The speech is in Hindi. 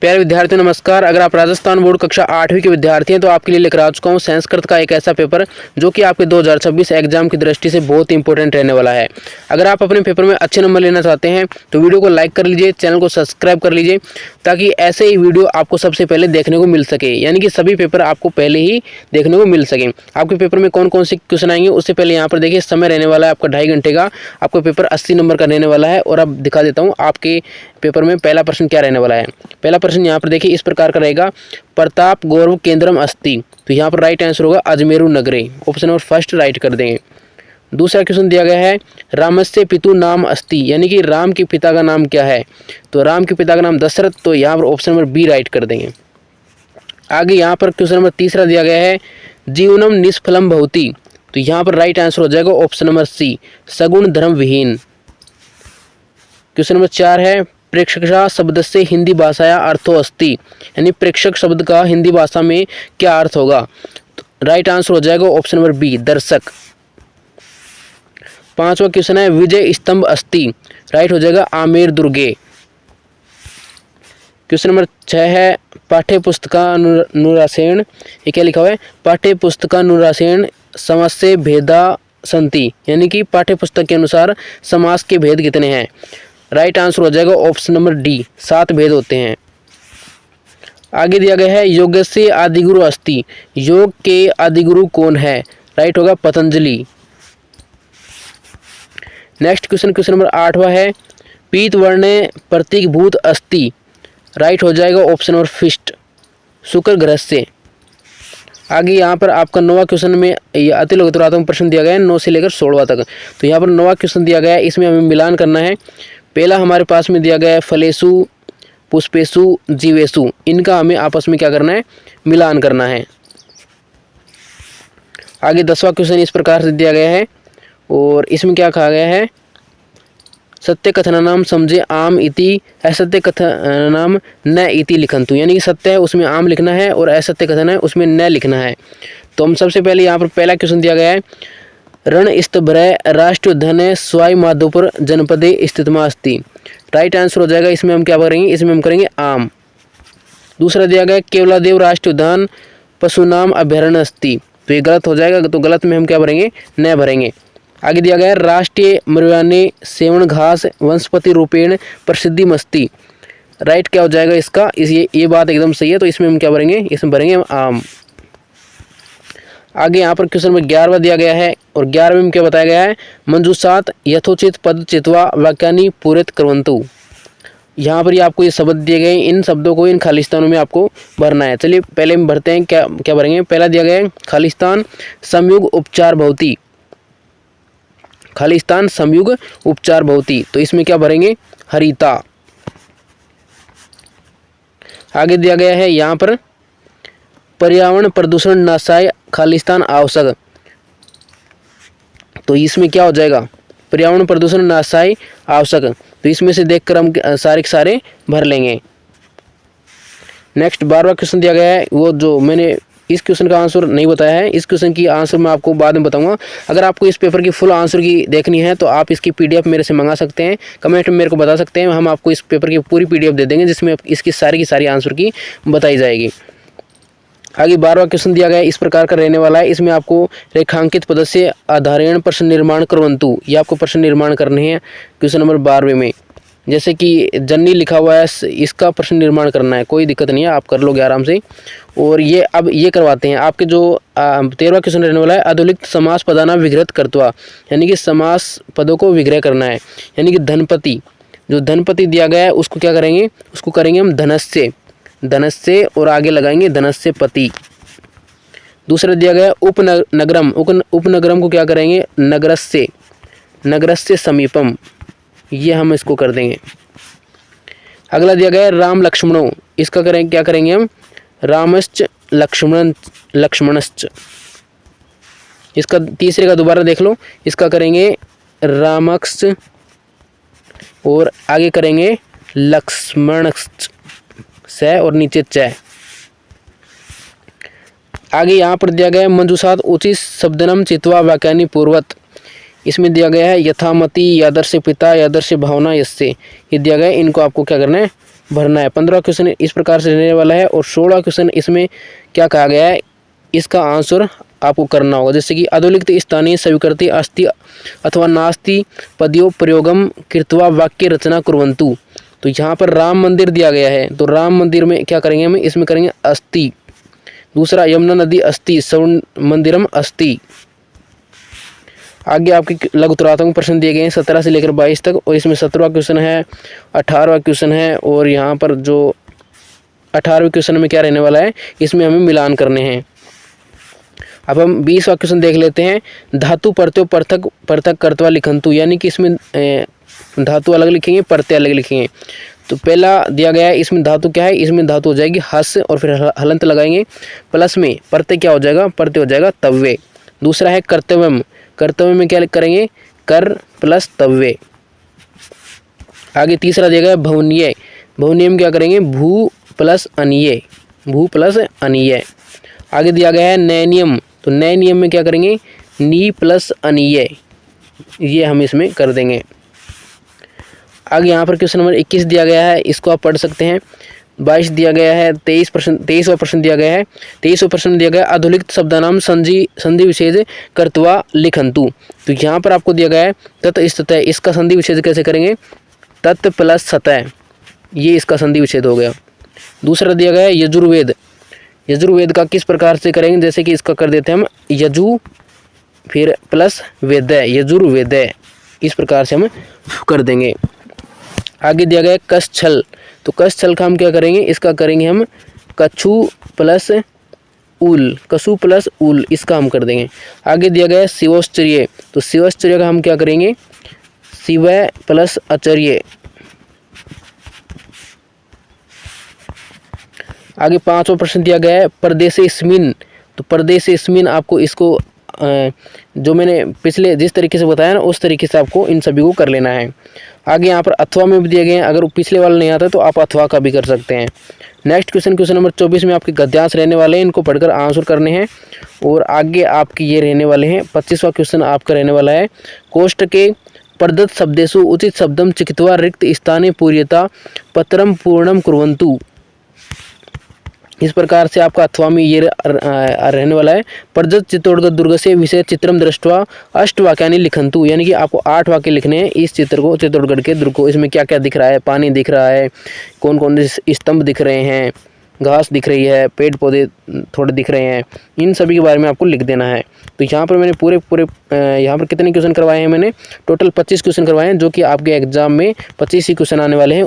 प्यारे विद्यार्थियों नमस्कार। अगर आप राजस्थान बोर्ड कक्षा 8वीं के विद्यार्थी हैं तो आपके लिए लेकर आ चुका हूँ संस्कृत का एक ऐसा पेपर जो कि आपके 2026 एग्जाम की दृष्टि से बहुत इंपॉर्टेंट रहने वाला है। अगर आप अपने पेपर में अच्छे नंबर लेना चाहते हैं तो वीडियो को लाइक कर लीजिए, चैनल को सब्सक्राइब कर लीजिए ताकि ऐसे ही वीडियो आपको सबसे पहले देखने को मिल सके, यानी कि सभी पेपर आपको पहले ही देखने को मिल सके। आपके पेपर में कौन कौन से क्वेश्चन आएंगे उससे पहले यहाँ पर देखिए समय रहने वाला है आपका 2.5 घंटे का। आपका पेपर 80 नंबर का रहने वाला है और अब दिखा देता हूँ आपके पेपर में पहला प्रश्न क्या रहने वाला है। पहला प्रश्न यहाँ पर देखिए इस प्रकार का रहेगा, प्रताप गौरव केंद्रम अस्ति। तो यहाँ पर राइट आंसर होगा अजमेरू नगरे, ऑप्शन नंबर फर्स्ट राइट कर देंगे। दूसरा क्वेश्चन दिया गया है रामस्य पितु नाम अस्ति, यानी कि राम के पिता का नाम क्या है। तो राम के पिता का नाम दशरथ, तो यहाँ पर ऑप्शन नंबर बी राइट कर देंगे। आगे यहाँ पर क्वेश्चन नंबर तीसरा दिया गया है जीवनम निष्फलम भवति। तो यहाँ पर राइट आंसर हो जाएगा ऑप्शन नंबर सी सगुण धर्म विहीन। क्वेश्चन नंबर 4 है प्रेक्षका शब्द से हिंदी भाषाया अर्थो अस्ति, यानी प्रेक्षक शब्द का हिंदी भाषा में क्या अर्थ होगा। तो राइट आंसर हो जाएगा ऑप्शन नंबर बी दर्शक। पांचवा क्वेश्चन है विजय स्तंभ अस्ति, राइट हो जाएगा आमेर दुर्गे। क्वेश्चन नंबर 6 है पाठ्य पुस्तकानुरासेण, ये क्या लिखा हुआ है, पाठ्य पुस्तकानुरासेण समस्य भेदा संति, यानी कि पाठ्य पुस्तक के अनुसार समास के भेद कितने हैं। राइट आंसर हो जाएगा ऑप्शन नंबर डी 7 भेद होते हैं। आगे दिया गया है योग से आदिगुरु अस्ति, योग के आदिगुरु कौन है। राइट होगा पतंजलि। नेक्स्ट क्वेश्चन नंबर 8वां है पीत वर्ण प्रतीक भूत अस्ति, राइट हो जाएगा ऑप्शन नंबर फिस्ट शुक्र ग्रह से। आगे यहाँ पर आपका 9वां क्वेश्चन में अति लघुत्तरात्मक प्रश्न दिया गया है 9 से लेकर 16वां तक। तो यहाँ पर 9वां क्वेश्चन दिया गया है, इसमें हमें मिलान करना है। पहला हमारे पास में दिया गया है फलेसु पुष्पेसु जीवेसु, इनका हमें आपस में क्या करना है, मिलान करना है। आगे 10वां क्वेश्चन इस प्रकार से दिया गया है और इसमें क्या कहा गया है सत्य कथनानाम समझे आम इति असत्य कथनानाम न इति लिखंतु, यानी कि सत्य है उसमें आम लिखना है और असत्य कथन है उसमें न लिखना है। तो हम सबसे पहले यहाँ पर पहला क्वेश्चन दिया गया है रणस्तभ्रय राष्ट्र उद्यान स्वाई माधोपुर जनपदे स्थितमा अस्ति। राइट आंसर हो जाएगा इसमें हम क्या करेंगे, इसमें हम करेंगे आम। दूसरा दिया गया केवलादेव राष्ट्रीय उद्यान पशुनाम अभ्यारण्य अस्ति, तो ये गलत हो जाएगा, तो गलत में हम क्या भरेंगे, न भरेंगे। आगे दिया गया है राष्ट्रीय मृगान्य सेवन घास वनस्पति रूपेण प्रसिद्धिमस्ति। राइट क्या हो जाएगा इसका, ये बात एकदम सही है, तो इसमें हम क्या भरेंगे, इसमें भरेंगे हम आम। आगे यहाँ पर क्वेश्चन नंबर 11वां दिया गया है और 11वें में क्या बताया गया है मंजूषात यथोचित पद चित्वा वाक्यानि पूरित करवंतु। यहाँ पर आपको ये शब्द दिए गए, इन शब्दों को इन खालिस्तानों में आपको भरना है। चलिए पहले हम भरते हैं, क्या क्या भरेंगे। पहला दिया गया है खालिस्तान संयुग उपचार भवति, खालिस्तान संयुग उपचार भवति, तो इसमें क्या भरेंगे, हरिता। आगे दिया गया है यहाँ पर पर्यावरण प्रदूषण नाशाय खालिस्तान आवश्यक, तो इसमें क्या हो जाएगा, पर्यावरण प्रदूषण नाशाय आवश्यक, तो इसमें से देखकर हम सारे के सारे भर लेंगे। नेक्स्ट 12वां क्वेश्चन दिया गया है, वो जो मैंने इस क्वेश्चन का आंसर नहीं बताया है, इस क्वेश्चन की आंसर मैं आपको बाद में बताऊंगा। अगर आपको इस पेपर की फुल आंसर की देखनी है तो आप इसकी पीडीएफ मेरे से मंगा सकते हैं, कमेंट में मेरे को बता सकते हैं, हम आपको इस पेपर की पूरी पीडीएफ दे देंगे जिसमें इसकी सारी आंसर की बताई जाएगी। आगे 12वां क्वेश्चन दिया गया है इस प्रकार का रहने वाला है, इसमें आपको रेखांकित पद से आधारेण प्रश्न निर्माण करवंतु, ये आपको प्रश्न निर्माण करने हैं क्वेश्चन नंबर 12वें में। जैसे कि जन्नी लिखा हुआ है, इसका प्रश्न निर्माण करना है, कोई दिक्कत नहीं है, आप कर लोगे आराम से। और ये अब ये करवाते हैं आपके जो 13वां क्वेश्चन रहने वाला है अधोलिखित समास पदाना विग्रह करत्वा, यानी कि समास पदों को विग्रह करना है। यानी कि धनपति, जो धनपति दिया गया है उसको क्या करेंगे, उसको करेंगे हम धनस्य, धनस्य और आगे लगाएंगे धनस्य पति। दूसरा दिया गया है उपनगरम, उपनगरम को क्या करेंगे, नगरस्य, नगरस्य समीपम, ये हम इसको कर देंगे। अगला दिया गया है राम लक्ष्मणों, इसका करेंगे क्या करेंगे हम, रामश्च लक्ष्मणश्च। इसका तीसरे का दोबारा देख लो, इसका करेंगे रामक्ष और आगे करेंगे लक्ष्मणश्च से और नीचे च। आगे यहाँ पर दिया गया है मंजूषात उचित शब्दनम चित्वा वाक्यानि पूर्वत, इसमें दिया गया है यथामति यादर्श पिता यादर्श भावना यस्य, ये दिया गया है, इनको आपको क्या करना है, भरना है। 15 क्वेश्चन इस प्रकार से रहने वाला है और 16 क्वेश्चन इसमें क्या कहा गया है, इसका आंसर आपको करना होगा। जैसे कि अधोलिखित स्थानीय स्वीकृति अस्ति अथवा नास्ति पदयों प्रयोगम कृत्वा वाक्य रचना कुर्वन्तु। तो यहाँ पर राम मंदिर दिया गया है, तो राम मंदिर में क्या करेंगे हम, इसमें करेंगे अस्ति। दूसरा यमुना नदी अस्ति, स्वर्ण मंदिरम अस्ति। आगे आपके लघु उत्तरात्मक प्रश्न दिए गए हैं 17 से लेकर 22 तक, और इसमें 17वां क्वेश्चन है, 18वां क्वेश्चन है, और यहाँ पर जो 18वें क्वेश्चन में क्या रहने वाला है, इसमें हमें मिलान करने हैं। अब हम 20वां क्वेश्चन देख लेते हैं। धातु प्रत्यय पृथक पृथक कर्तवा लिखंतु, यानी कि इसमें धातु अलग लिखेंगे, प्रत्यय अलग लिखेंगे। तो पहला दिया गया है, इसमें धातु क्या है, इसमें धातु हो जाएगी हस और फिर हलंत लगाएंगे, प्लस में प्रत्यय क्या हो जाएगा, प्रत्यय हो जाएगा तव्य। दूसरा है कर्तव्यम, कर्तव्य में क्या करेंगे, कर प्लस तव्य। आगे तीसरा दिया गया है भवनीय, भवनीय में क्या करेंगे, भू प्लस अनीय, भू प्लस अनीय। आगे दिया गया है नय नियम, तो नय नियम में क्या करेंगे, नी प्लस अनीय, ये हम इसमें कर देंगे। आगे यहाँ पर क्वेश्चन नंबर 21 दिया गया है, इसको आप पढ़ सकते हैं। 22 दिया गया है, 23वां प्रश्न दिया गया है। 23वां प्रश्न दिया गया है अधोलिखित शब्दानाम संधि विशेष कर्तवा लिखंतु। तो यहाँ पर आपको दिया गया है तत् सतह, इसका संधि विशेष कैसे करेंगे, तत् प्लस सतह, ये इसका संधि विच्छेद हो गया। दूसरा दिया गया है यजुर्वेद, यजुर्वेद का किस प्रकार से करेंगे, जैसे कि इसका कर देते हैं हम यजु फिर प्लस वेद, यजुर्वेद, इस प्रकार से हम कर देंगे। आगे दिया गया है कश छल, तो कश छल का हम क्या करेंगे, इसका करेंगे हम कछु प्लस उल, कसु प्लस उल, इसका हम कर देंगे। आगे दिया गया है शिवोश्चर्य, तो शिवोश्चर्य का हम क्या करेंगे, शिव प्लस आचार्य। आगे 5वां प्रश्न दिया गया है परदेशेस्मिन, तो परदेशेस्मिन आपको इसको जो मैंने पिछले जिस तरीके से बताया ना, उस तरीके से आपको इन सभी को कर लेना है। आगे यहाँ पर अथवा में भी दिए गए हैं, अगर पिछले वाला नहीं आता तो आप अथवा का भी कर सकते हैं। नेक्स्ट क्वेश्चन नंबर 24 में आपके गद्यांश रहने वाले हैं, इनको पढ़कर आंसर करने हैं। और आगे आपके ये रहने वाले हैं 25वां क्वेश्चन आपका रहने वाला है, कोष्ठ के प्रदत्त शब्देषु उचित शब्दम चिकित्वा रिक्त स्थाने पूर्यता पत्रम पूर्णम कुर्वन्तु। इस प्रकार से आपका अथवा में ये रहने वाला है, प्रदत्त चित्तौड़गढ़ दुर्ग से विषय चित्रम दृष्ट्वा अष्टवाक्यानि लिखंतु, यानी कि आपको 8 वाक्य लिखने हैं इस चित्र को, चित्तौड़गढ़ के दुर्ग को। इसमें क्या क्या दिख रहा है, पानी दिख रहा है, कौन कौन से स्तंभ दिख रहे हैं, घास दिख रही है, पेड़ पौधे थोड़े दिख रहे हैं, इन सभी के बारे में आपको लिख देना है। तो यहाँ पर मैंने पूरे यहाँ पर कितने क्वेश्चन करवाए हैं, मैंने टोटल 25 क्वेश्चन करवाए हैं, जो कि आपके एग्जाम में 25 ही क्वेश्चन आने वाले हैं।